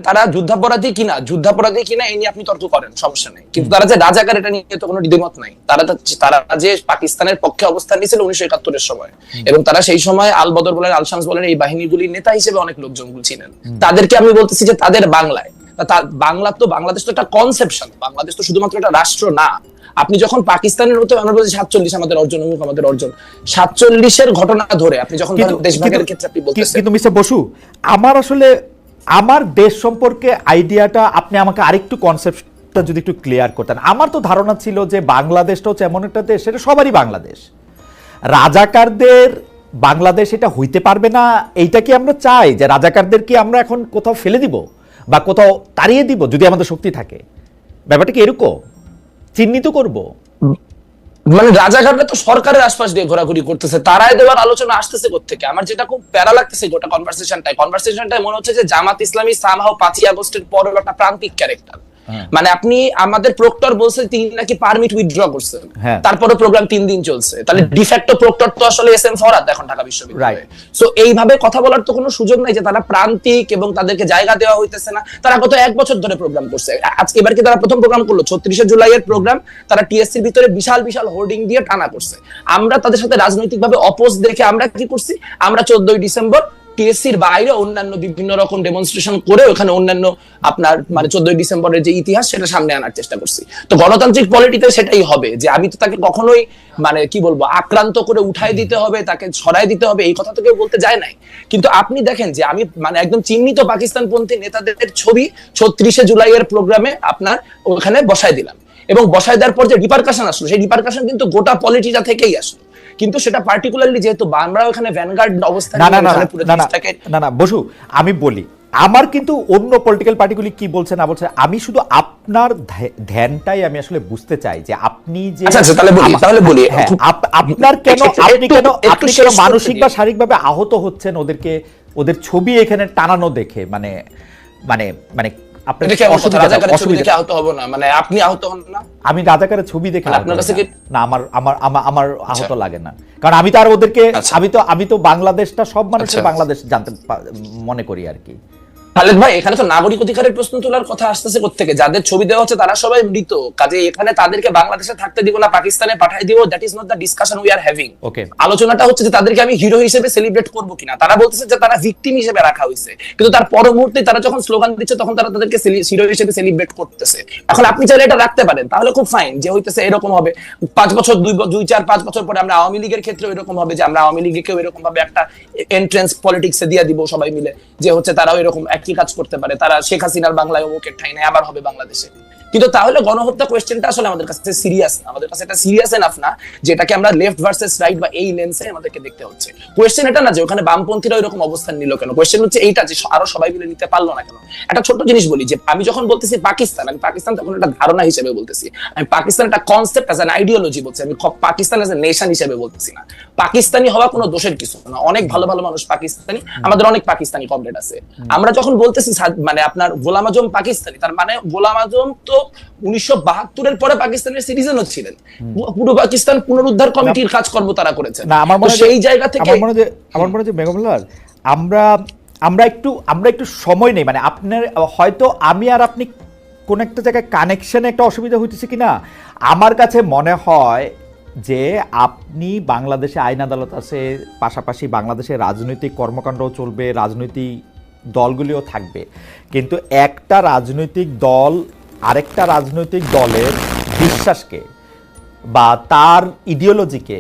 তারা যুদ্ধাপরাধী কিনা এই নিয়ে আপনি তর্ক করেন, সমস্যা নেই, কিন্তু তারা যে রাজাকার এটা নিয়ে তো কোনো দ্বিমত নাই। তারা যে পাকিস্তানের পক্ষে অবস্থান নিয়েছিল 1971-এর সময়, এবং তারা সেই সময় আল বদর বলেন, আল শামস বলেন, এই বাহিনীগুলির নেতা হিসেবে অনেক লোকজন ছিলেন। তাদেরকে আমি বলতেছি যে তাদের বাংলায়, বাংলাদেশ তো একটা কনসেপশন, বাংলাদেশ তো শুধুমাত্র একটা রাষ্ট্র না। আপনি যখন পাকিস্তানের মতো, আমরা বলছি 47 আমাদের অর্জন, আমাদের অর্জন 47-এর ঘটনা ধরে আপনি যখন দেশভাগের ক্ষেত্রে আপনি বলতেছেন। কিন্তু মিস্টার বসু, আমার দেশ সম্পর্কে আইডিয়াটা আপনি আমাকে আরেকটু কনসেপ্টটা যদি একটু ক্লিয়ার করতেন। আমার তো ধারণা ছিল যে বাংলাদেশটা হচ্ছে এমন একটা দেশ, সেটা সবারই বাংলাদেশ, রাজাকারদের বাংলাদেশ এটা হইতে পারবে না। এইটা কি আমরা চাই যে রাজাকারদের কি আমরা এখন কোথাও ফেলে দিব বা কোথাও তাড়িয়ে দিব যদি আমাদের শক্তি থাকে? ব্যাপারটা কি এরকম চিহ্নিত করব? মানে রাজাঘাটে তো সরকারের আশপাশ দিয়ে ঘোরাঘুরি করতেছে, তারাই দেওয়ার আলোচনা আসতেছে কোত্থেকে? আমার যেটা খুব প্যারা লাগতেছে গোটা কনভারসেশনটাই মনে হচ্ছে যে জামাত ইসলামী সামহাও 5ই আগস্টের পরের একটা প্রান্তিক ক্যারেক্টার। মানে আপনি আমাদের প্রক্টর বলছেন তিনি নাকি পারমিট উইথড্র করছেন, তারপরে প্রোগ্রাম 3 দিন চলছে, তাহলে ডিফ্যাক্টো প্রক্টর তো আসলে এস এম ফরহাদ এখন ঢাকা বিশ্ববিদ্যালয়ে। সো এইভাবে কথা বলার তো কোনো সুযোগ নাই যে তারা প্রান্তিক এবং তাদেরকে জায়গা দেওয়া হইতেছে না। তারা গত 1 বছর ধরে প্রোগ্রাম করছে, আজকে এবার কি তারা প্রথম প্রোগ্রাম করলো? 36শে জুলাইয়ের প্রোগ্রাম তারা টিএসসির ভিতরে বিশাল বিশাল হোর্ডিং দিয়ে টানা করছে। আমরা তাদের সাথে রাজনৈতিকভাবে অপোজ দেখে আমরা কি করছি, আমরা 14ই ডিসেম্বর টিএসসির বাইরে অন্যান্য বিভিন্ন রকম ডেমনস্ট্রেশন করে ওখানে অন্যান্য আপনার মানে 14ই ডিসেম্বরের যে ইতিহাস সেটা সামনে আনার চেষ্টা করছি। তো গণতান্ত্রিক পলিটিতে সেটাই হবে যে আমি তো তাকে কখনোই মানে কি বলবো আক্রান্ত করে উঠাই দিতে হবে, তাকে ছড়াই দিতে হবে, এই কথা তো কেউ বলতে যায় নাই। কিন্তু আপনি দেখেন যে আমি মানে একদম চিহ্নিত পাকিস্তানপন্থী নেতাদের ছবি 36শে জুলাইয়ের প্রোগ্রামে আপনার ওখানে বসায় দিলাম, এবং বসায় দেওয়ার পর যে রিপারকাশন আসলো, সেই রিপারকাশন কিন্তু গোটা পলিটিটা থেকেই আসলো। কিন্তু সেটা পার্টিকুলারলি যেহেতু আমরা ওখানে ভ্যানগার্ড অবস্থানে না বসু, আমি বলি আমার কিন্তু অন্য পলিটিক্যাল পার্টিগুলি কি বলছে না বলছে, আমি শুধু আপনার ধ্যানটাই আমি আসলে বুঝতে চাই যে আপনি যে তাহলে বলি আপনার কেন আপনি কেন মানসিক বা শারীরিকভাবে আহত হচ্ছেন ওদের ছবি এখানে টানানো দেখে? মানে মানে মানে আমি রাজাকারের ছবি দেখে না, আমার আহত লাগে না, কারণ আমি তো আর ওদেরকে আমি তো বাংলাদেশটা সব মানুষের বাংলাদেশ জানতে মনে করি আর কি। খালেদ ভাই, এখানে তো নাগরিক অধিকারের প্রশ্ন তোলার কথা আসতেছে কোত্থেকে? যাদের ছবি দেওয়া হচ্ছে তারা সবাই মৃত, কাজে এখানে তাদেরকে বাংলাদেশে থাকতে দিব না, পাকিস্তানে পাঠিয়ে দিব, that is not the discussion we are having. আলোচনাটা হচ্ছে যে তাদেরকে আমি হিরো হিসেবে সেলিব্রেট করব কিনা। তারা বলতেছে যে তারা ভিকটিম হিসেবে রাখা হয়েছে, কিন্তু তার পর মুহূর্তে তারা যখন স্লোগান দিচ্ছে তখন তারা তাদেরকে হিরো হিসেবে সেলিব্রেট করতেছে। এখন আপনি চাইলে এটা রাখতে পারেন, তাহলে খুব ফাইন, যে হইতেছে এরকম হবে 5 বছর 2-4-5 বছর পরে আমরা আওয়ামী লীগের ক্ষেত্রে এরকম হবে যে আমরা আওয়ামী লীগকেও এরকম ভাবে একটা এন্ট্রান্স পলিটিক্সে দিয়ে দিব সবাই মিলে, যে হচ্ছে তারাও এরকম একই কাজ করতে পারে, তারা শেখ হাসিনার বাংলায় অমুকের ঠাই নাই আবার হবে বাংলাদেশে। কিন্তু তাহলে গণহত্যা কোয়েশ্চেনটা আসলে আমাদের কাছে সিরিয়াস না, আমাদের কাছে এটা সিরিয়াস এনাফ না যেটাকে আমরা লেফট ভার্সেস রাইট বা এই লেন্সে আমাদেরকে দেখতে হচ্ছে। কোয়েশ্চেন এটা না যে ওখানে বামপন্থীরা এরকম অবস্থান নিল কেন, কোয়েশ্চেন হচ্ছে এইটা যে আরো সবাই মিলে নিতে পারলো না কেন। একটা ছোট্ট জিনিস বলি, যে আমি যখন বলতেছি পাকিস্তান, আমি পাকিস্তান তখন একটা ধারণা হিসেবে বলতেছি, আমি পাকিস্তান একটা কনসেপ্ট অ্যাজ অ্যান আইডিওলজি বলছি, আমি পাকিস্তান অ্যাজ এ নেশন হিসেবে বলতেছি না। পাকিস্তানি হওয়া কোনো দোষের কিছু না, অনেক ভালো ভালো মানুষ পাকিস্তানি, আমাদের অনেক পাকিস্তানি কমরেড আছে। আমরা যখন বলতেছি মানে আপনার গোলাম আজম পাকিস্তানি, তার মানে গোলাম আজম তো 1972-এর পরে পাকিস্তানের সিটিজেনও ছিলেন, পুরো পাকিস্তান পুনরুদ্ধার কমিটির কাজকর্ম তারা করেছেন। সেই জায়গা থেকে আমার মনে হয় বেগমুল্লাহ, আমরা একটু সময় নেই, মানে আপনার হয়তো আমি আর আপনি কোন একটা জায়গায় কানেকশনে একটা অসুবিধা হইতেছে কিনা। আমার কাছে মনে হয় যে আপনি বাংলাদেশে আইন আদালত আছে, পাশাপাশি বাংলাদেশে রাজনৈতিক কর্মকাণ্ডও চলবে, রাজনৈতিক দলগুলিও থাকবে, কিন্তু একটা রাজনৈতিক দল আরেকটা রাজনৈতিক দলের বিশ্বাসকে বা তার ইডিওলজিকে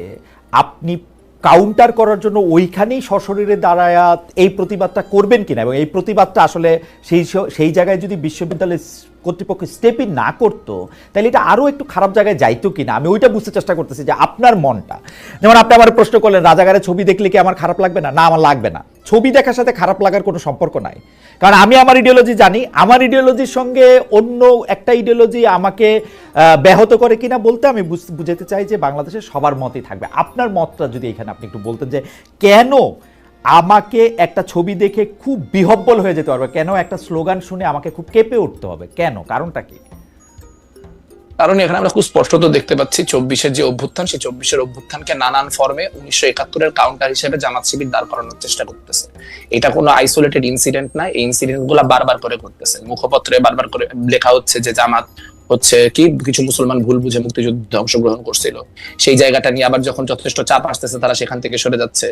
আপনি কাউন্টার করার জন্য ওইখানেই সশরীরে দাঁড়ায় এই প্রতিবাদটা করবেন কিনা, এবং এই প্রতিবাদটা আসলে সেই জায়গায় যদি বিশ্ববিদ্যালয়ের কর্তৃপক্ষ স্টেপই না করতো তাহলে এটা আরও একটু খারাপ জায়গায় যাইতো কিনা, আমি ওইটা বুঝতে চেষ্টা করতেছি যে আপনার মনটা। যেমন আপনি আমার প্রশ্ন করলেন রাজাকারের ছবি দেখলে কি আমার খারাপ লাগবে না? না, আমার লাগবে না। ছবি দেখার সাথে খারাপ লাগার কোনো সম্পর্ক নাই, কারণ আমি আমার ইডিওলজি জানি, আমার ইডিওলজির সঙ্গে অন্য একটা ইডিওলজি আমাকে ব্যাহত করে কিনা বলতে আমি বুঝাতে চাই যে বাংলাদেশের সবার মতই থাকবে। আপনার মতটা যদি এখানে আপনি একটু বলতেন যে কেন আমাকে একটা ছবি দেখে খুব বিহব্বল হয়ে যেতে পারবে, কেন একটা স্লোগান শুনে আমাকে খুব কেঁপে উঠতে হবে, কেন, কারণটা কি? কারণ এখানে আমরা খুব স্পষ্টত দেখতে পাচ্ছি 24-এর যে অভ্যুত্থান, সেই 24-এর অভ্যুত্থানকে নানান ফর্মে 1971-এর কাউন্টার হিসেবে জামাত শিবির দাঁড় করানোর চেষ্টা করতেছে। এটা কোনো আইসোলেটেড ইনসিডেন্ট না, এই ইনসিডেন্ট গুলা বারবার করে করতেছে। মুখপত্রে বারবার করে লেখা হচ্ছে যে জামাত হচ্ছে কি কিছু মুসলমান ভুল বুঝে মুক্তিযুদ্ধে অংশগ্রহণ করছিল, সেই জায়গাটা নিয়ে আবার যখন যথেষ্ট চাপ আসতেছে তারা সেখান থেকে সরে যাচ্ছে।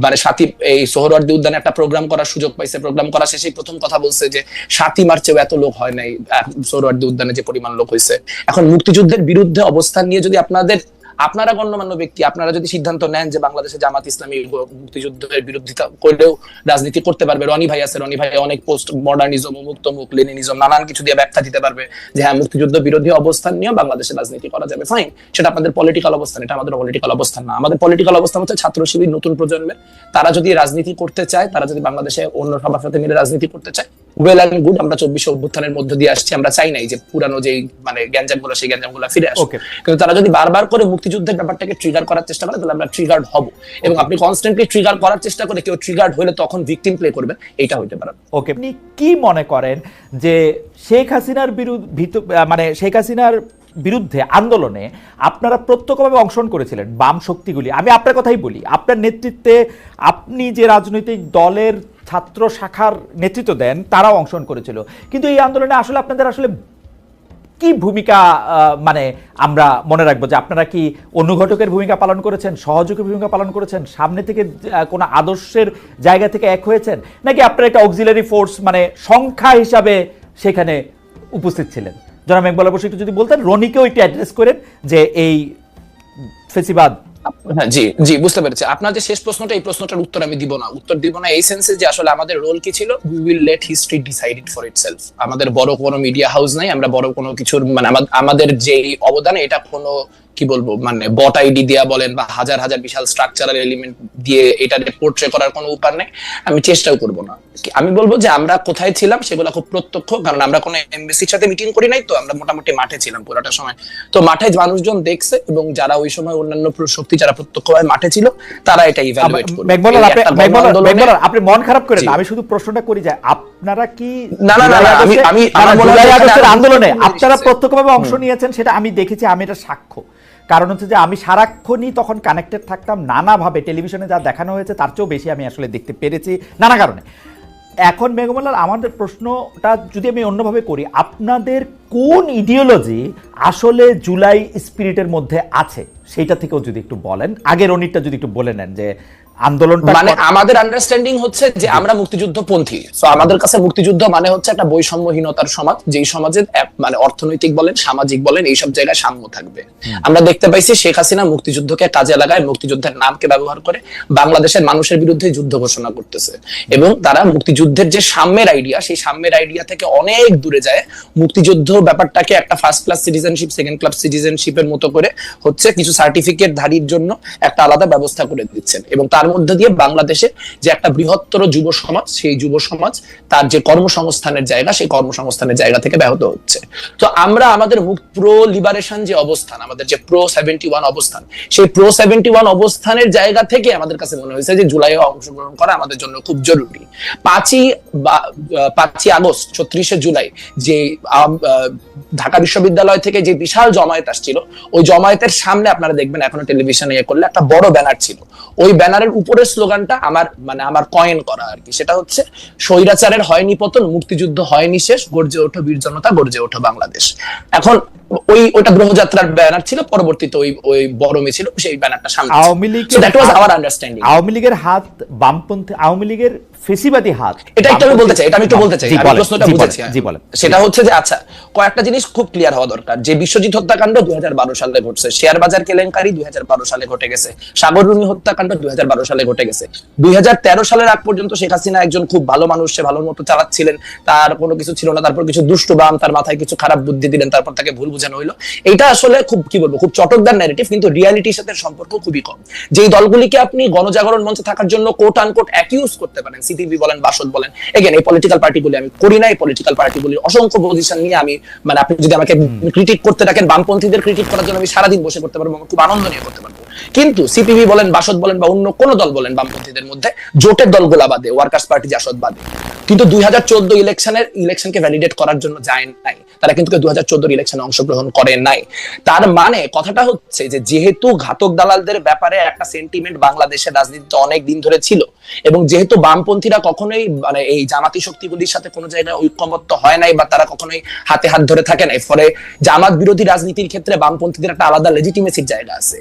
মানে সাথী এই সোহরাওয়ার্দী উদ্যানে একটা প্রোগ্রাম করার সুযোগ পাইছে, প্রোগ্রাম করা শেষেই প্রথম কথা বলছে যে 7ই মার্চেও এত লোক হয় নাই সোহরাওয়ার্দী উদ্যানে যে পরিমাণ লোক হয়েছে। এখন মুক্তিযুদ্ধের বিরুদ্ধে অবস্থান নিয়ে যদি আপনারা গণ্যমান্য ব্যক্তি আপনারা যদি সিদ্ধান্ত নেন যে বাংলাদেশে জামাত ইসলামী মুক্তিযুদ্ধের বিরোধিতা করলেও রাজনীতি করতে পারবে, রনি ভাই আছে, রনি ভাই অনেক পোস্ট মডার্নিজম, মুক্তমুখ, লেনিনিজম নানান কিছু দিয়ে ব্যাখ্যা দিতে পারবে যে হ্যাঁ মুক্তিযুদ্ধ বিরোধী অবস্থান নিয়ে বাংলাদেশে রাজনীতি করা যাবে, ফাইন, সেটা আপনাদের পলিটিক্যাল অবস্থান, এটা আমাদের পলিটিক্যাল অবস্থান না। আমাদের পলিটিক্যাল অবস্থান হচ্ছে ছাত্র শিবির নতুন প্রজন্মের, তারা যদি রাজনীতি করতে চায়, তারা যদি বাংলাদেশে অন্য সবার সাথে মিলে রাজনীতি করতে চায়, ওয়েল অ্যান্ড গুড। আমরা 24 অভ্যুত্থানের মধ্য দিয়ে আসছি, আমরা চাই নাই যে পুরানো যে মানে গ্যাঞ্জাম গুলো সেই গ্যাঞ্জাম গুলো ফিরে আসে, কিন্তু তারা যদি বারবার করে মুক্তিযুদ্ধের ব্যাপারটাকে ট্রিগার করার চেষ্টা করে তাহলে আমরা ট্রিগার্ড হব। এবং আপনি কনস্ট্যান্টলি ট্রিগার করার চেষ্টা করে কেউ ট্রিগার্ড হলে তখন ভিকটিম প্লে করবে, এটা হইতে পারে। ওকে, আপনি কি মনে করেন যে শেখ হাসিনার বিরুদ্ধে আন্দোলনে আপনারা প্রত্যক্ষভাবে অংশগ্রহণ করেছিলেন বাম শক্তিগুলি? আমি আপনার কথাই বলি, আপনার নেতৃত্বে আপনি যে রাজনৈতিক দলের ছাত্র শাখার নেতৃত্ব দেন তারাও অংশগ্রহণ করেছিল, কিন্তু এই আন্দোলনে আসলে আপনাদের আসলে কি ভূমিকা মানে আমরা মনে রাখবো যে আপনারা কি অনুঘটকের ভূমিকা পালন করেছেন, সহযোগী ভূমিকা পালন করেছেন, সামনে থেকে কোনো আদর্শের জায়গা থেকে এক হয়েছেন, নাকি আপনারা একটা অক্সিলারি ফোর্স মানে সংখ্যা হিসাবে সেখানে উপস্থিত ছিলেন? জনাব ইকবাল বসু একটু যদি বলতেন, রনিকেও একটু অ্যাড্রেস করেন যে এই ফেসিবাদ। হ্যাঁ, জি জি, বুঝতে পেরেছি। আপনার যে শেষ প্রশ্নটা, এই প্রশ্নটার উত্তর আমি দিব না এই সেন্সে যে আসলে আমাদের রোল কি ছিল, we will late history decide it for itself. আমাদের বড় কোনো মিডিয়া হাউস নাই, আমরা বড় কোনো কিছুর মানে আমাদের যে অবদান এটা কোনো কি বলবো মানে বট আইডি দেয়া বলেন বা হাজার হাজার বিশাল স্ট্রাকচারাল এলিমেন্ট দিয়ে এটা পোর্ট্রে করার কোনো উপায় নেই, আমি চেষ্টাও করব না। আমি বলবো যে আমরা কোথায় ছিলাম সেগুলো খুব প্রত্যক্ষ, কারণ আমরা কোনো এমবিসির সাথে মিটিং করি নাই, তো আমরা মোটামুটি মাঠে ছিলাম পুরোটা সময়। তো মাঠে মানুষজন দেখছে এবং যারা ওই সময় অন্যান্য শক্তি যারা প্রত্যক্ষভাবে মাঠে ছিল তারা এটা ইভ্যালুয়েট করবে। আপনি মন খারাপ করেন না, আমি শুধু প্রশ্নটা করি যে আপনারা কি আমি আন্দোলনে আপনারা প্রত্যক্ষভাবে অংশ নিয়েছেন সেটা আমি দেখেছি, আমি এটা সাক্ষ্য। কারণ হচ্ছে যে আমি সারাক্ষণই তখন কানেক্টেড থাকতাম, নানাভাবে টেলিভিশনে যা দেখানো হয়েছে তার চেয়েও বেশি আমি আসলে দেখতে পেরেছি নানা কারণে। এখন বেগমুল্লাহ, আমাদের প্রশ্নটা যদি আমি অন্যভাবে করি, আপনাদের কোন ইডিওলজি আসলে জুলাই স্পিরিটের মধ্যে আছে সেইটা থেকেও যদি একটু বলেন, আগের রনিটটা যদি একটু বলে নেন যে আন্দোলনটা মানে আমাদের আন্ডারস্ট্যান্ডিং হচ্ছে যে আমরা মুক্তিযুদ্ধপন্থী। সো আমাদের কাছে মুক্তিযুদ্ধ মানে হচ্ছে একটা বৈষম্যহীনতার সমাজ, যেই সমাজে মানে অর্থনৈতিক বলেন, সামাজিক বলেন, এইসব জায়গায় সাম্য থাকবে। আমরা দেখতে পাইছি শেখ হাসিনা মুক্তিযুদ্ধকে কাজে লাগায়, মুক্তিযুদ্ধের নামকে ব্যবহার করে বাংলাদেশের মানুষের বিরুদ্ধে যুদ্ধ ঘোষণা করতেছে, এবং তারা মুক্তিযুদ্ধের যে সাম্যের আইডিয়া, সেই সাম্যের আইডিয়া থেকে অনেক দূরে যায়। মুক্তিযুদ্ধ ব্যাপারটাকে একটা first class citizenship, second class সিটিজেনশিপের মতো করে হচ্ছে কিছু সার্টিফিকেট ধারীর জন্য একটা আলাদা ব্যবস্থা করে দিচ্ছেন, এবং তার মধ্যে দিয়ে বাংলাদেশে যে একটা বৃহত্তর যুব সমাজ, সেই যুব সমাজ তার যে কর্মসংস্থানের জায়গা, সেই কর্মসংস্থানের জায়গা থেকে ব্যাহত হচ্ছে। তো আমরা আমাদের প্রো লিবারেশন যে অবস্থান, আমাদের যে প্রো 71 অবস্থান, সেই প্রো 71 অবস্থানের জায়গা থেকে আমাদের কাছে মনে হয়েছে যে জুলাইয়ে অংশগ্রহণ করা আমাদের জন্য খুব জরুরি। 5ই আগস্ট 36শে জুলাই যে ঢাকা বিশ্ববিদ্যালয় থেকে যে বিশাল জমায়েত আসছিল, ওই জমায়েতের সামনে আপনারা দেখবেন এখনো টেলিভিশনে করলে একটা বড় ব্যানার ছিল। ওই ব্যানারের উপরে স্লোগানটা আমার কয়েন করা আর কি, সেটা হচ্ছে স্বৈরাচারের হয়নি পতন, মুক্তিযুদ্ধ হয়নি শেষ, গর্জে ওঠো বীর জনতা, গর্জে ওঠো বাংলাদেশ। এখন ওইটা গ্রহযাত্রার ব্যানার ছিল, পরবর্তীতে ওই বড় মিছিল সেই ব্যানারটা সামনে। আওয়ামী লীগের হাত বামপন্থী, আওয়ামী লীগের ফেসিবাদী হাত, এটা একটু আমি বলতে চাই, আমি প্রশ্নটা বুঝেছি। সেটা হচ্ছে যে আচ্ছা, কয়েকটা জিনিস খুব ক্লিয়ার হওয়া দরকার। যে বিশ্বজিৎ হত্যাকাণ্ড 2012 সালে ঘটছে, শেয়ার বাজার কেলেঙ্কারি 2012 সালে ঘটে গেছে, সাগর রুনি হত্যাকাণ্ড 2012 সালে ঘটে গেছে। 2013 সালের আগ পর্যন্ত শেখ হাসিনা একজন খুব ভালো মানুষ, সে ভালো মতো চালাচ্ছিলেন, তার কোনো কিছু ছিল না। তারপর কিছু দুষ্ট বাম তার মাথায় কিছু খারাপ বুদ্ধি দিলেন, তারপর তাকে ভুল বোঝানো হইলো। এটা আসলে খুব কি বলবো, খুব চটকদার ন্যারেটিভ, কিন্তু রিয়ালিটির সাথে সম্পর্ক খুবই কম। যেই দলগুলিকে আপনি গণজাগরণ মঞ্চে থাকার জন্য কোট আনকোট অ্যাকিউজ করতে পারেন, সিটিভি বলেন, বাসদ বলেন, এগেন এই পলিটিক্যাল পার্টিগুলি আমি করি না, এই পলিটিক্যাল পার্টিগুলির অসংখ্য পজিশন নিয়ে আমি মানে আপনি যদি আমাকে ক্রিটিক করতে থাকেন, বামপন্থীদের ক্রিটিক করার জন্য আমি সারাদিন বসে করতে পারবো, খুব আনন্দ নিয়ে করতে পারবো। কিন্তু সিপিবি বলেন, বাসদ বলেন বা অন্য কোন দল বলেন, বামপন্থীদের মধ্যে জোটের দলগুলা বাদে, ওয়ার্কার্স পার্টি, জাসদ বাদে, কিন্তু 2014 ইলেকশনকে ভ্যালিডেট করার জন্য যায় নাই। তারা কিন্তু 2014 ইলেকশনে অংশগ্রহণ করে নাই। তার মানে কথাটা হচ্ছে যে যেহেতু ঘাতক দালালদের ব্যাপারে একটা সেন্টিমেন্ট বাংলাদেশের রাজনীতিতে অনেক দিন ধরে ছিল, এবং যেহেতু বামপন্থীরা কখনোই মানে এই জামাতি শক্তিগুলির সাথে কোনো জায়গায় ঐক্যমত্য হয় নাই বা তারা কখনোই হাতে হাত ধরে থাকে নাই, ফলে জামাত বিরোধী রাজনীতির ক্ষেত্রে বামপন্থীদের একটা আলাদা লেজিটিমেসির জায়গা আছে।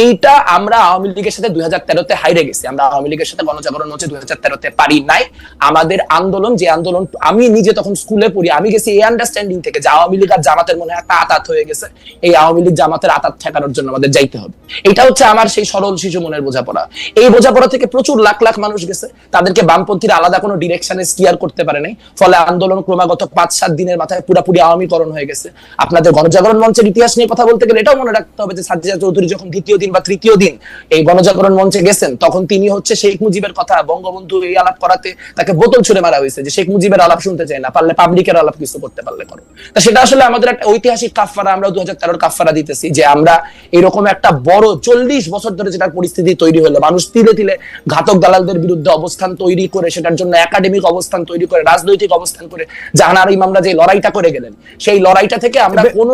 এইটা আমরা আওয়ামী লীগের সাথে 2013-তে হাইরে গেছি। আমরা আওয়ামী লীগের সাথে গণজাগরণ মঞ্চে 2013-তে পারি নাই। আমাদের আন্দোলন, যে আন্দোলন আমি নিজে তখন স্কুলে পড়ি, আমি গেছি এই আন্ডারস্ট্যান্ডিং থেকে যে আওয়ামী লীগ আর জামাতের মনে একটা আতাত হয়ে গেছে, এই আওয়ামী লীগ জামাতের আতাত ঠেকানোর জন্য আমাদের যাইতে হবে। এটা হচ্ছে আমার সেই সরল শিশু মনের বোঝাপড়া। এই বোঝাপড়া থেকে প্রচুর লাখ লাখ মানুষ গেছে, তাদেরকে বামপন্থীরা আলাদা কোনো ডিরেকশনে স্টিয়ার করতে পারে নাই, ফলে আন্দোলন ক্রমাগত 5-7 দিনের মাথায় পুরোপুরি আওয়ামীকরণ হয়ে গেছে। আপনাদের গণজাগরণ মঞ্চের ইতিহাস নিয়ে কথা বলতে গেলে এটাও মনে রাখতে হবে যে সাজ্জাদ চৌধুরী যখন দ্বিতীয় দিন বা তৃতীয় দিন এই গণজাগরণ মঞ্চে গেছেন, তখন তিনি হচ্ছে শেখ মুজিবের কথা বঙ্গবন্ধু এই আলাপ করাতে তাকে বোতল ছুড়ে মারা হয়েছে যে শেখ মুজিবের আলাপ শুনতে চায় না, পারলে পাবলিকের আলাপ কিছু করতে পারলে করো। তা সেটা আসলে আমাদের একটা ঐতিহাসিক কাফফারা, আমরা 2013 কাফফারা দিতেছি যে আমরা এরকম একটা বড় 40 বছর ধরে যেটার পরিস্থিতি তৈরি হলো, মানুষ তিলে তিলে ঘাতক দালালদের বিরুদ্ধে অবস্থান তৈরি করে, সেটার জন্য একাডেমিক অবস্থান তৈরি করে, রাজনৈতিক অবস্থান করে জাহানারা ইমামরা যে লড়াইটা করে গেলেন, সেই লড়াইটা থেকে আমরা কোনো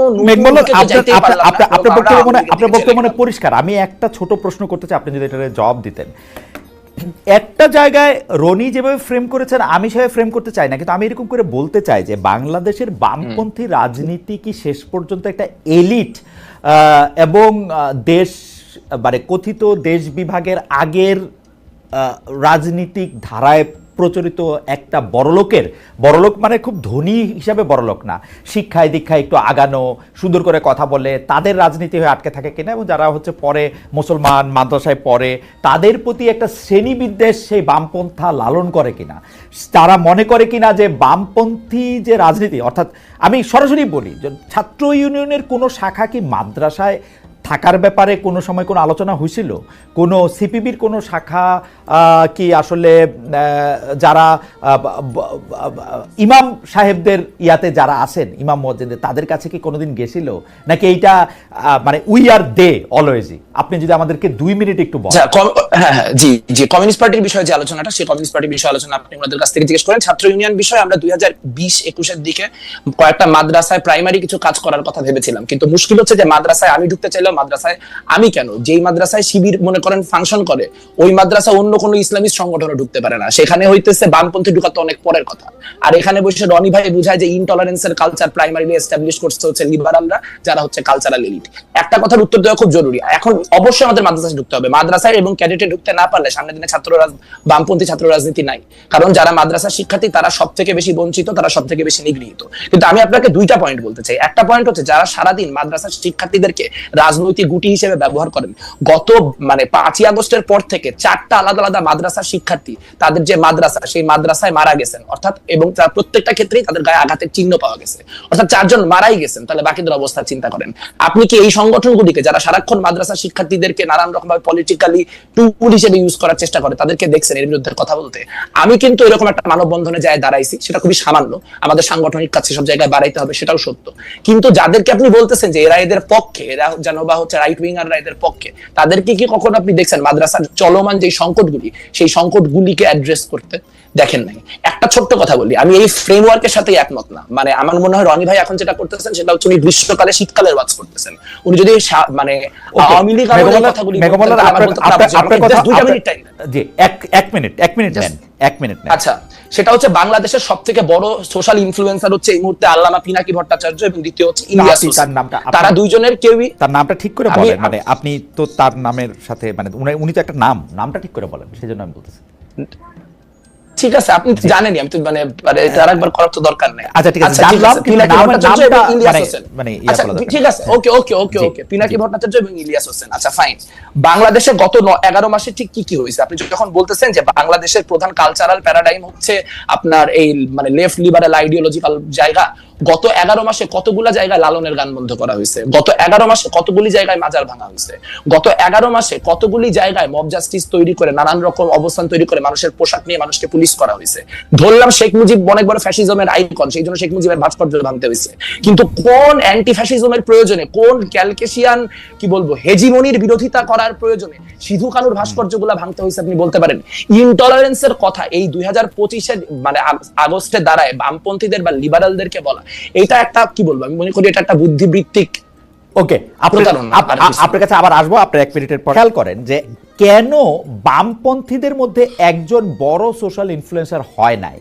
আপনার বক্তব্য মনে পরিষ্কার। আমি একটা ছোট প্রশ্ন করতে চাই, আপনি যদি এটার জবাব দিতেন। একটা জায়গায় রনি যেভাবে ফ্রেম করেছেন আমি সেভাবে ফ্রেম করতে চাই না, কিন্তু আমি এরকম করে বলতে চাই যে বাংলাদেশের বামপন্থী রাজনীতি কি শেষ পর্যন্ত একটা এলিট এবং দেশ মানে কথিত দেশ বিভাগের আগের রাজনীতিক ধারায় প্রচলিত একটা বড়লোক মানে খুব ধনী হিসাবে বড়লোক না, শিক্ষায় দীক্ষায় একটু আগানো, সুন্দর করে কথা বলে তাদের রাজনীতি হয়ে আটকে থাকে কিনা, এবং যারা হচ্ছে পরে মুসলমান মাদ্রাসায় পড়ে তাদের প্রতি একটা শ্রেণীবিদ্বেষ সেই বামপন্থা লালন করে কিনা, তারা মনে করে কিনা যে বামপন্থী যে রাজনীতি, অর্থাৎ আমি সরাসরি বলি যে ছাত্র ইউনিয়নের কোনো শাখা কি মাদ্রাসায় থাকার ব্যাপারে কোনো সময় কোনো আলোচনা হয়েছিল? কোনো সিপিবির কোনো শাখা কি আসলে যারা ইমাম সাহেবদের ইয়াতে যারা আছেন, ইমাম মসজিদে, তাদের কাছে কি কোনোদিন গেছিল? নাকি এইটা মানে উই আর দে অলওয়েজই? আপনি যদি আমাদেরকে 2 মিনিট একটু বলেন। হ্যাঁ জি জি, কমিউনিস্ট পার্টির বিষয়ে যে আলোচনাটা, সেই কমিউনিস্ট পার্টির বিষয়ে আলোচনা আপনি আমাদের কাছ থেকে জিজ্ঞেস করেন। ছাত্র ইউনিয়ন বিষয়ে আমরা 2020-21 দিকে কয়েকটা মাদ্রাসায় প্রাইমারি কিছু কাজ করার কথা ভেবেছিলাম, কিন্তু মুশকিল হচ্ছে যে মাদ্রাসায় আমি ঢুকতে চাইলেও মাদ্রাসায় আমি কেন, যেই মাদ্রাসায় শিবির মনে করেন ফাংশন করে, ওই মাদ্রাসা অন্য কোনো ইসলামিক সংগঠনে ঢুকতে পারে না, সেখানে হইতেছে বামপন্থী ঢুকাতে অনেক পরের কথা। আর এখানে বসে রনি ভাই বুঝায় যে ইনটলারেন্সের কালচার প্রাইমারিলি এস্টাবলিশ করতে হচ্ছে লিবারালরা, যারা হচ্ছে কালচারাল এলিট। একটা কথার উত্তর দেওয়া খুব জরুরি, এখন অবশ্যই আমাদের মাদ্রাসায় ঢুকতে হবে। মাদ্রাসায় এবং ক্যাডেটে ঢুকতে না পারলে সামনের দিনে বামপন্থী ছাত্র রাজনীতি নাই, কারণ যারা মাদ্রাসার শিক্ষার্থী তারা সব থেকে বেশি বঞ্চিত, তারা সব থেকে বেশি নিগৃহীত। কিন্তু আমি আপনাকে 2টা পয়েন্ট বলতে চাই। একটা পয়েন্ট হচ্ছে যারা সারাদিন মাদ্রাসার শিক্ষার্থীদেরকে রাজনৈতিক গুটি হিসেবে ব্যবহার করেন, গত মানে 5ই আগস্টের পর থেকে 4টা আলাদা আলাদা মাদ্রাসার শিক্ষার্থী তাদের যে মাদ্রাসা, সেই মাদ্রাসায় মারা গেছেন, অর্থাৎ এবং তার প্রত্যেকটা ক্ষেত্রেই তাদের গায়ে আঘাতের চিহ্ন পাওয়া গেছে, অর্থাৎ 4 জন মারাই গেছেন। তাহলে বাকিদের অবস্থা চিন্তা করেন। আপনি কি এই সংগঠনগুলিকে যারা সারাক্ষণ মাদ্রাসার শিক্ষার্থীদেরকে নানান রকম ভাবে পলিটিক্যালি টুল হিসেবে ইউজ করার চেষ্টা করে, তাদেরকে দেখছেন এর বিরুদ্ধে কথা বলতে? আমি কিন্তু এরকম একটা মানববন্ধনে যায় দাঁড়াইছি, সেটা খুবই সামান্য, আমাদের সাংগঠনিক কাছে সব জায়গায় বাড়াইতে হবে সেটাও সত্য, কিন্তু যাদেরকে আপনি বলতেছেন যে এরা এদের পক্ষে, এরা যেন বা হচ্ছে রাইট উইঙ্গাররা এদের পক্ষে, তাদেরকে কি কখনো আপনি দেখছেন মাদ্রাসার চলমান যে সংকটগুলি, সেই সংকটগুলিকে অ্যাড্রেস করতে? দেখেন নাই। একটা ছোট্ট কথা বলি, আমি এই ফ্রেমওয়ার্কের সাথে একমত না। মানে আমার মনে হয় রনি ভাই এখন যেটা করতেছেন সেটা হচ্ছে উনি গ্রীষ্মকালে শীতকালের ওয়াজ করতেছেন। উনি যদি মানে আওয়ামী লীগ আমলের কথাগুলি আচ্ছা, সেটা হচ্ছে বাংলাদেশের সবথেকে বড় সোশ্যাল ইনফ্লুয়েন্সার হচ্ছে এই মুহূর্তে আল্লামা পিনাকি ভট্টাচার্য এবং দ্বিতীয় হচ্ছে ইলিয়াস হোসেন। তারা দুইজনের কেউই তার নামটা ঠিক করে বলেন, মানে আপনি তো তার নামের সাথে মানে উনি তো একটা নামটা ঠিক করে বলেন, সেজন্য আমি বলতেছি। ঠিক আছে, আপনি জানেনই, আমি তো মানে তার একবার করার তো দরকার নেই। আচ্ছা ঠিক আছে, জানলাম কিন্তু নামটা মানে আচ্ছা ঠিক আছে, ওকে ওকে ওকে ওকে, পিনাকি ভট্টাচার্য এবং ইলিয়াস হোসেন। আচ্ছা ফাইন। বাংলাদেশে গত 11 মাসে ঠিক কি কি হয়েছে? আপনি যখন বলতেছেন যে বাংলাদেশের প্রধান কালচারাল প্যারাডাইম হচ্ছে আপনার এই মানে লেফট লিবারাল আইডিওলজিক্যাল জায়গা, গত 11 মাসে কতগুলা জায়গায় লালনের গান বন্ধ করা হয়েছে, গত 11 মাসে কতগুলি জায়গায় মাজার ভাঙা হয়েছে, গত 11 মাসে কতগুলি জায়গায় মব জাস্টিস তৈরি করে নানান রকম অবস্থান তৈরি করে মানুষের পোশাক নিয়ে মানুষকে পুলিশ করা হয়েছে। ধরলাম শেখ মুজিব অনেক বড় ফ্যাসিজমের আইকন, সেই জন্য শেখ মুজিবের ভাস্কর্য ভাঙতে হয়েছে, কিন্তু কোন অ্যান্টি ফ্যাসিজমের প্রয়োজনে, কোন ক্যালকেশিয়ান কি বলবো হেজিমনির বিরোধিতা করার প্রয়োজনে সিধু কানুর ভাস্কর্যগুলা ভাঙতে হয়েছে আপনি বলতে পারেন? ইনটলারেন্সের কথা এই 2025-এর মানে আগস্টে দাঁড়ায় বামপন্থীদের বা লিবারালদেরকে বলা, এটা একটা কি বলবো, আমি মনে করি এটা একটা বুদ্ধিবৃত্তিক। ওকে, আপনার কাছে আবার আসবো, আপনি 1 মিনিটের পর। খেয়াল করেন যে কেন বামপন্থীদের মধ্যে একজন বড় সোশ্যাল ইনফ্লুয়েন্সার হয় নাই,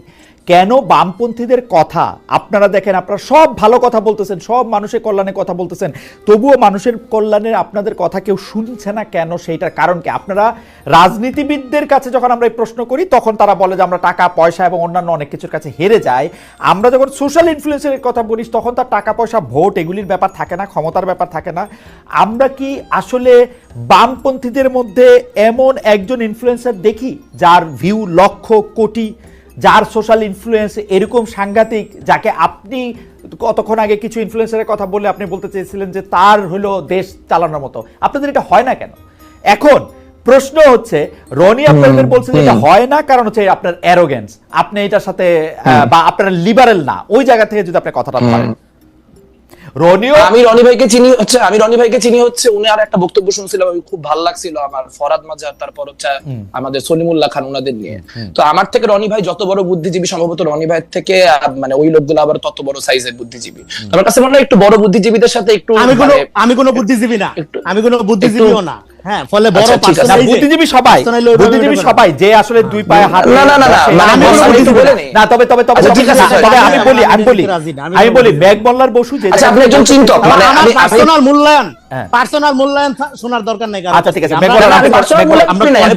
কেন বামপন্থীদের কথা আপনারা দেখেন, আপনারা সব ভালো কথা বলতেছেন, সব মানুষের কল্যাণে কথা বলতেছেন, তবুও মানুষের কল্যাণে আপনাদের কথা কেউ শুনছে না কেন? সেইটার কারণ কি? আপনারা রাজনীতিবিদদের কাছে যখন আমরা এই প্রশ্ন করি তখন তারা বলে যে আমরা টাকা পয়সা এবং অন্যান্য অনেক কিছুর কাছে হেরে যাই। আমরা যখন সোশ্যাল ইনফ্লুয়েন্সের কথা বলি তখন তার টাকা পয়সা, ভোট এগুলির ব্যাপার থাকে না, ক্ষমতার ব্যাপার থাকে না। আমরা কি আসলে বামপন্থীদের মধ্যে এমন একজন ইনফ্লুয়েন্সার দেখি যার ভিউ লক্ষ কোটি, যার সোশ্যাল ইনফ্লুয়েন্স এরকম সাংঘাতিক, যাকে আপনি কতক্ষণ আগে কিছু ইনফ্লুয়েন্সারের কথা বলে আপনি বলতে চেয়েছিলেন যে তার হলো দেশ চালানোর মতো? আপনাদের এটা হয় না কেন? এখন প্রশ্ন হচ্ছে, রনি আপনাদের বলছে যে এটা হয় না কারণ হচ্ছে আপনার অ্যারোগেন্স, আপনি এটার সাথে বা আপনারা লিবারেল না, ওই জায়গা থেকে যদি আপনি কথাটা বলেন। আমি রনি ভাইকে চিনি হচ্ছে উনি আর একটা বক্তব্য শুনছিলাম, খুব ভালো লাগছিল আমার, ফরাদ মাজার, তারপর হচ্ছে আমাদের সলিমুল্লাহ খান, ওনাদের নিয়ে। তো আমার থেকে রনি ভাই যত বড় বুদ্ধিজীবী, সম্ভবত রনি ভাইয়ের থেকে মানে ওই লোকগুলো আবার তত বড় সাইজের বুদ্ধিজীবী। আমার কাছে মনে হয় একটু বড় বুদ্ধিজীবীদের সাথে একটু আমি কোনো বুদ্ধিজীবী না, আমি কোনো বুদ্ধিজীবীও না। হ্যাঁ, ফলে বড় বুদ্ধিজীবী সবাই যে আসলে দুই পায়ে হাত, না তবে আমি বলি মেঘ মোল্লার বসু যে আপনি একজন চিন্তক, মানে আমি পার্সোনাল মূল্যায়ন শোনার দরকার নাই। আচ্ছা ঠিক আছে,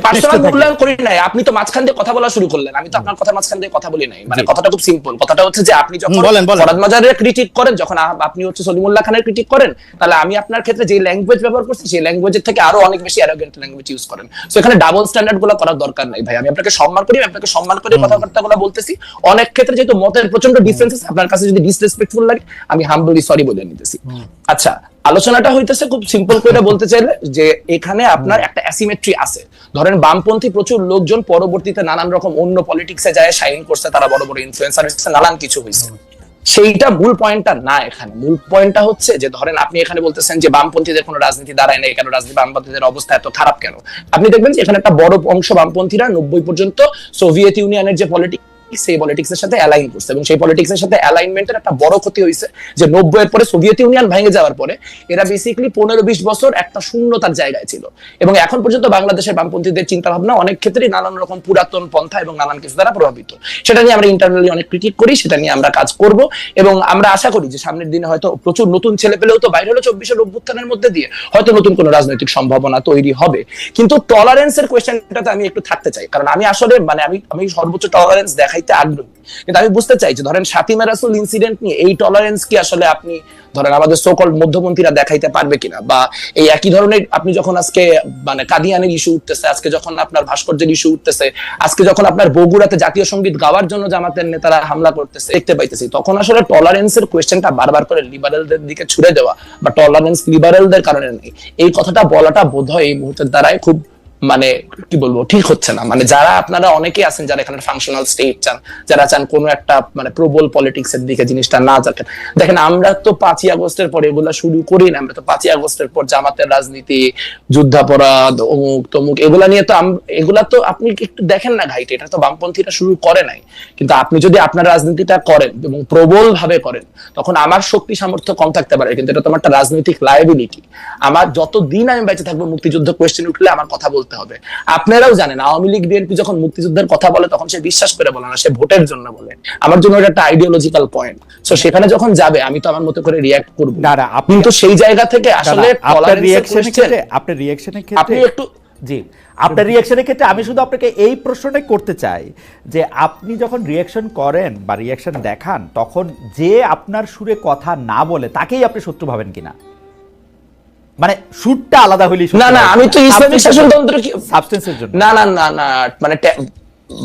পার্সোনাল মূল্যায়ন করি নাই, আপনি তো মাঝখান দিয়ে কথা বলা শুরু করলেন, আমি তো আপনার কথা মাঝখান দিয়ে কথা বলি নাই। মানে কথাটা খুব সিম্পল, কথাটা হচ্ছে যে আপনি যখন ফরাদ মাজারের ক্রিটিক করেন, যখন আপনি হচ্ছে সলিমুল্লাহ খানের ক্রিটিক করেন, তাহলে আমি আপনার ক্ষেত্রে যে ল্যাঙ্গুয়েজ ব্যবহার করছি সেই ল্যাঙ্গুয়েজের থেকে আরো অনেক বেশি অ্যারোগেন্ট ল্যাঙ্গুয়েজ ইউজ করেন। সো এখানে ডাবল স্ট্যান্ডার্ড গুলো করার দরকার নাই ভাই। আমি আপনাকে সম্মান করি, আপনাকে সম্মান করে কথাবার্তাগুলো বলতেছি। অনেক ক্ষেত্রে যেহেতু মতের প্রচন্ড ডিফারেন্সেস, আপনার কাছে যদি ডিসরেসপেক্টফুল লাগে আমি হাম্বলি সরি বলে নিতেছি। আচ্ছা, আলোচনাটা হইতেছে খুব সিম্পল করে বলতে চাইলে যে এখানে আপনার একটা অ্যাসিমেট্রি আছে। ধরেন বামপন্থী প্রচুর লোকজন পরবর্তীতে নানান রকম অন্য পলিটিক্সে যায়, শাইন করছে, তারা বড় বড় ইনফ্লুয়েন্সার হচ্ছে, নানান কিছু হয়েছে। সেইটা মূল পয়েন্টটা না, এখানে মূল পয়েন্টটা হচ্ছে যে ধরেন আপনি এখানে বলতেছেন যে বামপন্থীদের কোনো রাজনীতি দাঁড়ায় না, কেন রাজনীতি, বামপন্থীদের অবস্থা এত খারাপ কেন? আপনি দেখবেন যে এখানে একটা বড় অংশ বামপন্থীরা 90 পর্যন্ত সোভিয়েত ইউনিয়নের যে পলিটিক্স, সেই পলিটিক্সের সাথে অ্যালাইন করছে, এবং সেই পলিটিক্সের সাথে অ্যালাইনমেন্টের একটা বড় ক্ষতি হয়েছে যে 90 এর পরে সোভিয়েত ইউনিয়ন ভেঙে যাওয়ার পরে এরা বেসিক্যালি 15-20 বছর একটা শূন্যতার জায়গায় ছিল। এবং এখন পর্যন্ত বাংলাদেশের বামপন্থীদের চিন্তা ভাবনা অনেক ক্ষেত্রেই নানান রকম পুরাতন পন্থা এবং নানান কিছু দ্বারা প্রভাবিত। সেটা নিয়ে আমরা ইন্টারনালি অনেক ক্রিটিক করি, সেটা নিয়ে আমরা কাজ করব, এবং আমরা আশা করি যে সামনের দিনে হয়তো প্রচুর নতুন ছেলে পেলেও তো বাইরে হলো 24-এর অভ্যুত্থানের মধ্যে দিয়ে হয়তো নতুন কোনো রাজনৈতিক সম্ভাবনা তৈরি হবে। কিন্তু টলারেন্সের কোয়েশ্চেনটাতে আমি একটু থাকতে চাই, কারণ আমি আসলে মানে আমি সর্বোচ্চ টলারেন্স দেখাইতে আগ্রহী। কিন্তু আমি বুঝতে চাই যে ধরেন ফাতিমা রাসূল ইনসিডেন্ট নিয়ে এই টলারেন্স কি আসলে আপনি ধরেন আমাদের সোকল মধ্যপন্থীরা দেখাইতে পারবে কিনা, বা এই একই ধরনের আপনি যখন আজকে মানে কাদিয়ানের ইস্যু উঠতেছে, আজকে যখন আপনার ভাস্কর্যের ইস্যু উঠতেছে, আজকে যখন আপনার বগুড়াতে জাতীয় সঙ্গীত গাওয়ার জন্য জামাতের নেতারা হামলা করতেছে দেখতে পাইতেছি, তখন আসলে টলারেন্সের কোয়েশ্চেনটা বারবার করে লিবারেলদের দিকে ছুড়ে দেওয়া বা টলারেন্স লিবারেলদের কারণে নেই, এই কথাটা বলাটা বোধহয় এই মুহূর্তের দ্বারাই খুব মানে কি বলবো ঠিক হচ্ছে না। মানে যারা আপনারা অনেকেই আছেন যারা এখানে ফাংশনাল স্টেট চান, যারা চান কোনো একটা মানে প্রবল পলিটিক্স এর দিকে জিনিসটা না যাবেন। দেখেন আমরা তো 5ই আগস্টের পরে এগুলা শুরু করি না, আমরা তো 5ই আগস্টের পর জামাতের রাজনীতি, যুদ্ধাপরাধ, অমুক তমুক, এগুলা নিয়ে তো এগুলা তো আপনি একটু দেখেন না ঘাইটে, এটা তো বামপন্থীরা শুরু করে নাই। কিন্তু আপনি যদি আপনার রাজনীতিটা করেন এবং প্রবল ভাবে করেন, তখন আমার শক্তি সামর্থ্য কম থাকতে পারে, কিন্তু এটা তো একটা রাজনৈতিক লায়াবিলিটি। আমার যতদিন আমি বেঁচে থাকবো মুক্তিযুদ্ধ কোয়েশ্চেন উঠলে আমার কথা বলতে হবে। আপনারাও জানেন আওয়ামী লীগ বিএনপি যখন মুক্তিযুদ্ধের কথা বলে তখন সে বিশ্বাস করে বলে না, সে ভোটের জন্য বলে। আমার জন্য এটা একটা আইডিওলজিক্যাল পয়েন্ট। সো সেখানে যখন যাবে আমি তো আমার মতো করে রিঅ্যাক্ট করব, কিন্তু সেই জায়গা থেকে আসলে আপনার রিঅ্যাকশনের ক্ষেত্রে আপনি একটু জি আপনার রিঅ্যাকশনের ক্ষেত্রে আমি শুধু আপনাকে এই প্রশ্নটাই করতে চাই যে আপনি যখন রিঅ্যাকশন করেন বা রিঅ্যাকশন দেখান, তখন যে আপনার সুরে কথা না বলে তাকেই আপনি শত্রু ভাবেন কিনা? মানে সুরটা আলাদা হইলি না না, আমি তো ইসলামিক শাসনতন্ত্র কি সাবস্টেন্সের জন্য না না না না মানে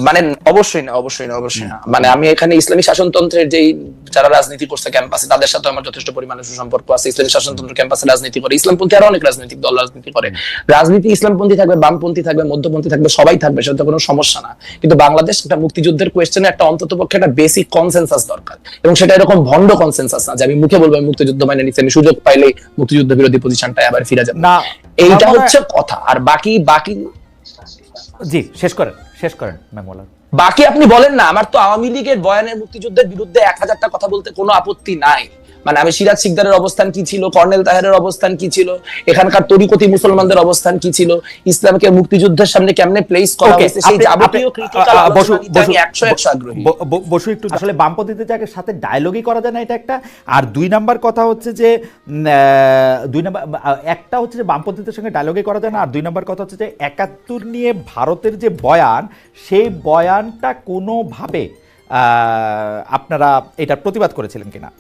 মানে অবশ্যই না, অবশ্যই না, অবশ্যই না। মানে আমি এখানে ইসলামী শাসনতন্ত্রের যেই যারা রাজনীতি করছে ক্যাম্পাসে তাদের সাথে আমার যথেষ্ট পরিমাণে সুসম্পর্ক আছে। ইসলামী শাসনতন্ত্র ক্যাম্পাসে রাজনীতি করে ইসলামপন্থী আরো অনেক রাজনৈতিক দল রাজনীতি করে। রাজনীতি ইসলামপন্থী থাকবে, বামপন্থী থাকবে, মধ্যপন্থী থাকবে, সবাই থাকবে, সেটা কোনো সমস্যা না। কিন্তু বাংলাদেশ একটা মুক্তিযুদ্ধের কোয়েশ্চেনে একটা অন্ততপক্ষে একটা বেসিক কনসেনসাস দরকার, এবং সেটা এরকম ভণ্ড কনসেনসাস না যে আমি মুখে বলবো আমি মুক্তিযুদ্ধ মানে নিচ্ছি, আমি সুযোগ পাইলেই মুক্তিযুদ্ধ বিরোধী পজিশনটায় আবার ফিরে যাবো না, এইটা হচ্ছে কথা। আর বাকি জি শেষ করেন ম্যাম মোল্লার। বাকি আপনি বলেন না, আমার তো আওয়ামী লীগের বয়ানের মুক্তিযুদ্ধের বিরুদ্ধে 1000টা কথা বলতে কোনো আপত্তি নাই। মানে আমি সিরাজ শিকদারের অবস্থান কি ছিল, কর্নেল তাহেরের অবস্থান কি ছিল, এখানকার তরিকতি মুসলমানদের অবস্থান কি ছিল, ইসলামকে মুক্তিযুদ্ধের সামনে কেমনে প্লেস করা হয়েছে, সেই যাবতীয় ক্রিটিক্যাল আলোচনা নিতে আমি 100 আগ্রহী। বসু একটু আসলে বামপন্থীদের জায়গায় সাথে ডায়লগই করা যায় না, এটা একটা। আর 2 নাম্বার কথা হচ্ছে যে 2 নাম্বার একটা হচ্ছে যে বামপন্থীদের সঙ্গে ডায়লগই করা যায় না, আর 2 নাম্বার কথা হচ্ছে যে 71 নিয়ে ভারতের যে বয়ান, সেই বয়ানটা কোনোভাবে আপনারা এটা প্রতিবাদ করেছিলেন কিনা,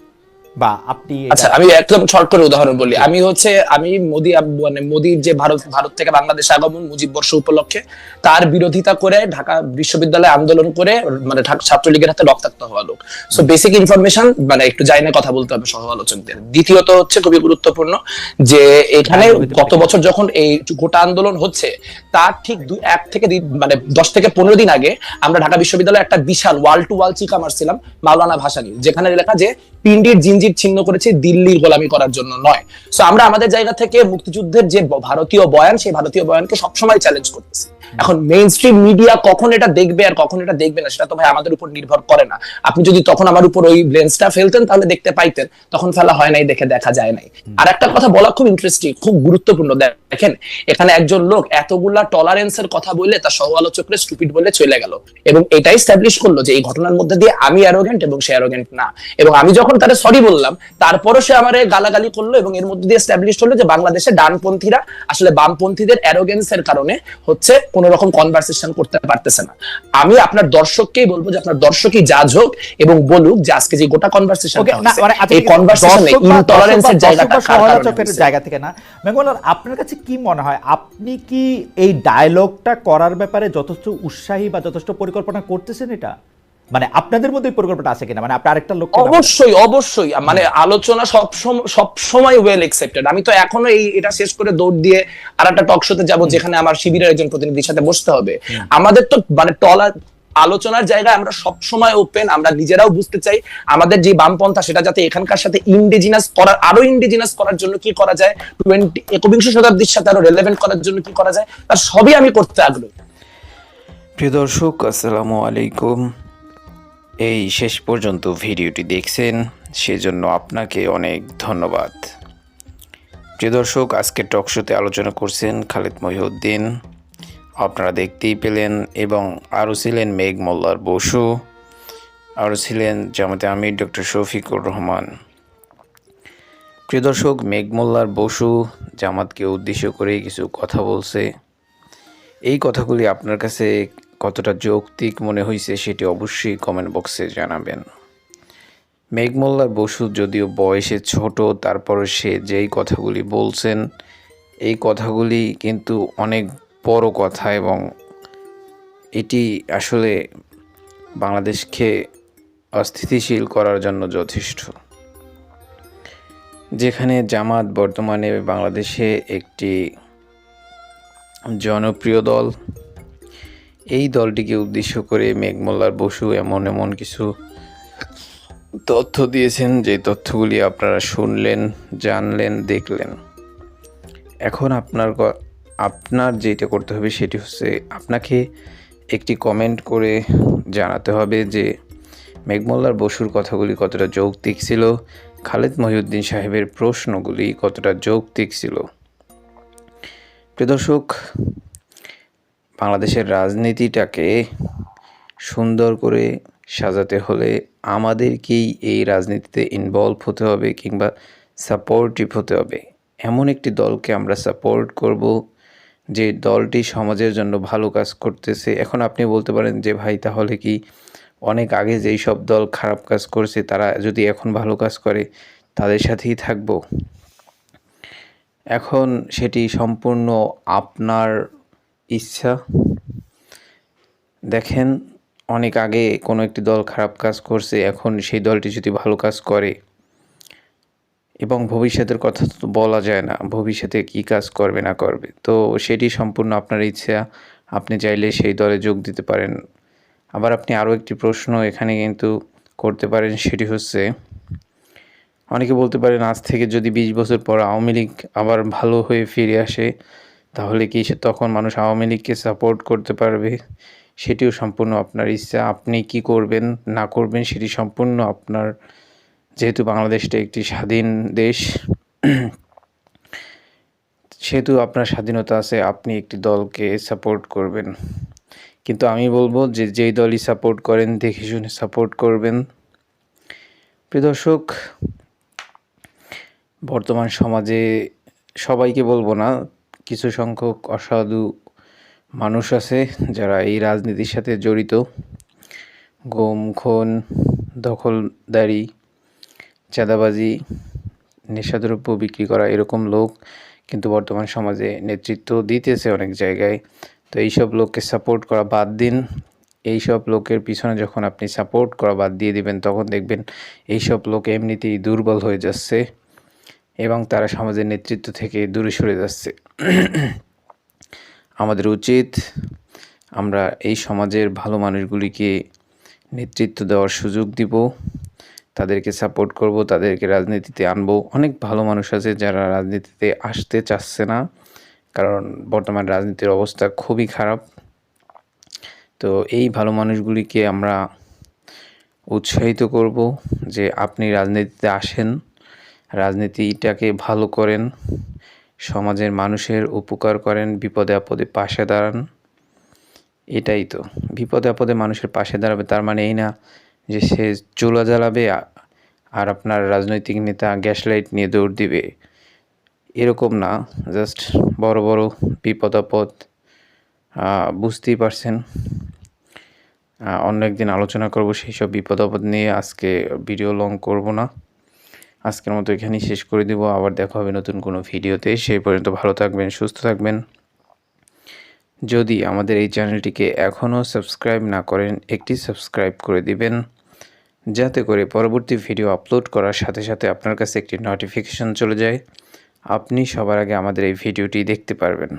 বা আপনি? আচ্ছা, আমি একদম শর্ট করে উদাহরণ বলি। আমি মোদির যে ভারত থেকে বাংলাদেশে আগমন, মুজিব বর্ষ উপলক্ষে তার বিরোধিতা করে ঢাকা বিশ্ববিদ্যালয়ে আন্দোলন করে, মানে ঢাকা ছাত্রলীগের হাতে রক্তাক্ত হওয়া লোক। সো বেসিক ইনফরমেশন মানে একটু জাইনে কথা বলতে হবে সহ আলোচকদের। দ্বিতীয়ত হচ্ছে খুবই গুরুত্বপূর্ণ যে এখানে গত বছর যখন এই গোটা আন্দোলন হচ্ছে, তার ঠিক 10 থেকে 15 দিন আগে আমরা ঢাকা বিশ্ববিদ্যালয়ে একটা বিশাল ওয়াল টু ওয়াল চিকা মারছিলাম মাওলানা ভাসানী, যেখানে লেখা যে পিন্ডির জিনজির ছিন্ন করেছে দিল্লির গোলামি করার জন্য নয়। সো আমরা আমাদের জায়গা থেকে মুক্তিযুদ্ধের যে ভারতীয় বয়ান, সেই ভারতীয় বয়ানকে সবসময় চ্যালেঞ্জ করতেছি। এখন মেইন স্ট্রিম মিডিয়া কখন এটা দেখবে আর কখন এটা দেখবে না, সেটা তো ভাই আমাদের উপর নির্ভর করে না। আপনি যদি তখন আমার উপর ওই লেন্সটা ফেলতেন তাহলে দেখতে পাইতেন, তখন ফেলা হয় নাই দেখে দেখা যায় নাই। আর একটা কথা বলা খুব ইন্টারেস্টিং, খুব গুরুত্বপূর্ণ। দেখেন, এখানে একজন লোক এতগুলা টলারেন্সের কথা বললে তার সহ আলোচকরা স্টুপিড বলে চলে গেল, এবং এটা এস্টাবলিশ করলো যে এই ঘটনার মধ্যে দিয়ে আমি অ্যারোগেন্ট এবং সে অ্যারোগেন্ট না। এবং আমি যখন তারে সরি বললাম, তারপরও সে আমারে গালাগালি করলো, এবং এর মধ্যে দিয়ে এস্টাবলিশ হলো যে বাংলাদেশে ডানপন্থীরা আসলে বামপন্থীদের অ্যারোগেন্সের কারণে হচ্ছে কোন রকম কনভারসেশন করতে পারতেছে না। আমি আপনার দর্শককেই বলবো যে আপনার দর্শকই জাজ হোক এবং বলুক যে আজকে যে গোটা কনভারসেশনটা হচ্ছে, এই কনভারসেশনে ইনটলারেন্সের জায়গা থেকে না। মেঘমুল্লাহ, আপনার কাছে কি মনে হয়, আপনি কি এই ডায়লগটা করার ব্যাপারে যথেষ্ট উৎসাহী বা যথেষ্ট পরিকল্পনা করতেছেন? এটা মানে আপনাদের মধ্যে পরিকল্পনা আছে কিনা, মানে আপনি আরেকটা লোক? অবশ্যই মানে আলোচনা সব সময় ওয়েল অ্যাকসেপ্টেড। আমি তো এখনো এটা শেষ করে দৌড় দিয়ে আরেকটা টক শোতে যাব, যেখানে আমার শিবিরের একজন প্রতিনিধির সাথে বসতে হবে। আমাদের তো মানে আলোচনার জায়গায় আমরা সব সময় ওপেন। আমরা নিজেরাও বুঝতে চাই আমাদের যে বামপন্থা, সেটা যাতে এখানকার সাথে আরো ইন্ডিজিনাস করার জন্য কি করা যায়, 21শ শতাব্দীর সাথে আরো রেলেভেন্ট করার জন্য কি করা যায়, তার সবই আমি করতে আগ্রহী। প্রিয় দর্শক, আসসালামু আলাইকুম। এই শেষ পর্যন্ত ভিডিওটি দেখছেন, সেজন্য আপনাকে অনেক ধন্যবাদ। প্রিয় দর্শক, আজকে টক শোতে আলোচনা করছেন খালেদ মহিউদ্দিন, আপনারা দেখতেই পেলেন, এবং আরও ছিলেন মেঘ মোল্লার বসু, আরও ছিলেন জামাতে আমির ডক্টর শফিকুর রহমান। প্রিয় দর্শক, মেঘ মোল্লার বসু জামাতকে উদ্দেশ্য করে কিছু কথা বলছে। এই কথাগুলি আপনার কাছে কতটা যৌক্তিক মনে হয়েছে সেটি অবশ্যই কমেন্ট বক্সে জানাবেন। মেঘ মোল্লার বসু যদিও বয়সে ছোট, তারপরও সে যেই কথাগুলি বলছেন, এই কথাগুলি কিন্তু অনেক বড় কথা, এবং এটি আসলে বাংলাদেশকে অস্থিতিশীল করার জন্য যথেষ্ট। যেখানে জামাত বর্তমানে বাংলাদেশে একটি জনপ্রিয় দল, এই দলটিকে উদ্দেশ্য করে মেঘ মোল্লার বসু এমন কিছু তথ্য দিয়েছেন, যে তথ্যগুলি আপনারা শুনলেন, জানলেন, দেখলেন। এখন আপনার যেটা করতে হবে সেটি হচ্ছে আপনাকে একটি কমেন্ট করে জানাতে হবে যে মেঘ মোল্লার বসুর কথাগুলি কতটা যৌক্তিক ছিল, খালেদ মহিউদ্দিন সাহেবের প্রশ্নগুলি কতটা যৌক্তিক ছিল। প্রিয় দর্শক, বাংলাদেশের রাজনীতিটাকে সুন্দর করে সাজাতে হলে আমাদেরকেই এই রাজনীতিতে ইনভলভ হতে হবে, কিংবা সাপোর্টিভ হতে হবে। এমন একটি দলকে আমরা সাপোর্ট করব যে দলটি সমাজের জন্য ভালো কাজ করতেছে। এখন আপনি বলতে পারেন যে ভাই, তাহলে কি অনেক আগে যেই সব দল খারাপ কাজ করছে তারা যদি এখন ভালো কাজ করে তাদের সাথেই থাকবো? এখন সেটি সম্পূর্ণ আপনার ইচ্ছা। দেখেন, অনেক আগে কোনো একটি দল খারাপ কাজ করছে, এখন সেই দলটি যদি ভালো কাজ করে, এবং ভবিষ্যতের কথা তো বলা যায় না, ভবিষ্যতে কি কাজ করবে না করবে, তো সেটি সম্পূর্ণ আপনার ইচ্ছা। আপনি চাইলে সেই দলে যোগ দিতে পারেন। আবার আপনি আরও একটি প্রশ্ন এখানে কিন্তু করতে পারেন, সেটি হচ্ছে, অনেকে বলতে পারেন আজ থেকে যদি 20 বছর পর আওয়ামী লীগ আবার ভালো হয়ে ফিরে আসে, তাহলে কি তখন মানুষ আওয়ামী লীগকে সাপোর্ট করতে পারবে? সেটিও সম্পূর্ণ আপনার ইচ্ছা। আপনি কি করবেন না করবেন সেটি সম্পূর্ণ আপনার, যেহেতু বাংলাদেশটা একটি স্বাধীন দেশ, সেহেতু আপনার স্বাধীনতা আছে, আপনি একটি দলকে সাপোর্ট করবেন। কিন্তু আমি বলবো যে যেই দলই সাপোর্ট করেন দেখে শুনে সাপোর্ট করবেন। প্রিয় দর্শক, বর্তমান সমাজে সবাইকে বলবো না, কিছু সংখ্যক অসাধু মানুষ আছে যারা এই রাজনীতির সাথে জড়িত। গুম, খুন, দখলদারি, চাঁদাবাজি, নেশাদ্রব্য বিক্রি করা এরকম লোক কিন্তু বর্তমান সমাজে নেতৃত্ব দিতেছে অনেক জায়গায়। তো এইসব লোককে সাপোর্ট করা বাদ দিন। এইসব লোকের পিছনে যখন আপনি সাপোর্ট করা বাদ দিয়ে দিবেন, তখন দেখবেন এইসব লোক এমনিতেই দুর্বল হয়ে যাচ্ছে এবং তারা সমাজের নেতৃত্ব থেকে দূরে সরে যাচ্ছে। আমাদের উচিত আমরা এই সমাজের ভালো মানুষগুলিকে নেতৃত্ব দেওয়ার সুযোগ দিব, তাদেরকে সাপোর্ট করব, তাদেরকে রাজনীতিতে আনবো। অনেক ভালো মানুষ আছে যারা রাজনীতিতে আসতে চাচ্ছে না, কারণ বর্তমান রাজনীতির অবস্থা খুবই খারাপ। তো এই ভালো মানুষগুলিকে আমরা উৎসাহিত করব যে আপনি রাজনীতিতে আসেন, রাজনীতিটাকে ভালো করেন, সমাজের মানুষের উপকার করেন, বিপদে আপদে পাশে দাঁড়ান। এটাই তো, বিপদে আপদে মানুষের পাশে দাঁড়াবে তার মানে এই না যে সে চুলা জ্বালাবে আর আপনার রাজনৈতিক নেতা গ্যাস লাইট নিয়ে দৌড় দিবে, এরকম না। জাস্ট বড় বড় বিপদ আপদ বুঝতেই পারছেন। অন্য একদিন আলোচনা করব সেই সব বিপদ আপদ নিয়ে। আজকে ভিডিও লং করব না, আজকের মতো এখানেই শেষ করে দেব। আবার দেখা হবে নতুন কোনো ভিডিওতে। সেই পর্যন্ত ভালো থাকবেন, সুস্থ থাকবেন। যদি আমাদের এই চ্যানেলটিকে এখনও সাবস্ক্রাইব না করেন, একটি সাবস্ক্রাইব করে দিবেন, যাতে করে পরবর্তী ভিডিও আপলোড করার সাথে সাথে আপনার কাছে একটি নোটিফিকেশন চলে যায়, আপনি সবার আগে আমাদের এই ভিডিওটি দেখতে পারবেন।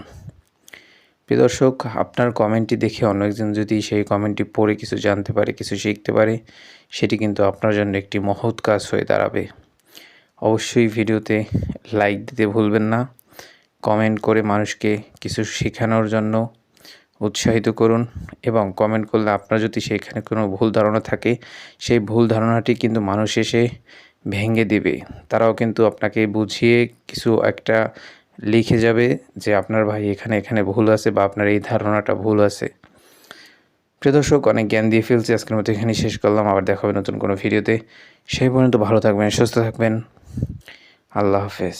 প্রিয় দর্শক, আপনার কমেন্টটি দেখে অন্য একজন যদি সেই কমেন্টটি পড়ে কিছু জানতে পারে, কিছু শিখতে পারে, সেটি কিন্তু আপনার জন্য একটি মহৎ কাজ হয়ে দাঁড়াবে। অবশ্যই ভিডিওতে লাইক দিতে ভুলবেন না, কমেন্ট করে মানুষকে কিছু শেখানোর জন্য উৎসাহিত করুন এবং কমেন্ট করলে আপনার যদি সেখানে কোনো ভুল ধারণা থাকে, সেই ভুল ধারণাটি কিন্তু মানুষ এসে ভেঙে দেবে। তারাও কিন্তু আপনাকে বুঝিয়ে কিছু একটা লিখে যাবে যে আপনার ভাই এখানে এখানে ভুল আছে বা আপনার এই ধারণাটা ভুল আছে। প্রিয় দর্শক, অনেক জ্ঞান দিয়ে ফেলছি, আজকের মতো এখানেই শেষ করলাম। আবার দেখা হবে নতুন কোনো ভিডিওতে। সেই পর্যন্ত ভালো থাকবেন, সুস্থ থাকবেন। আল্লাহ হাফেজ।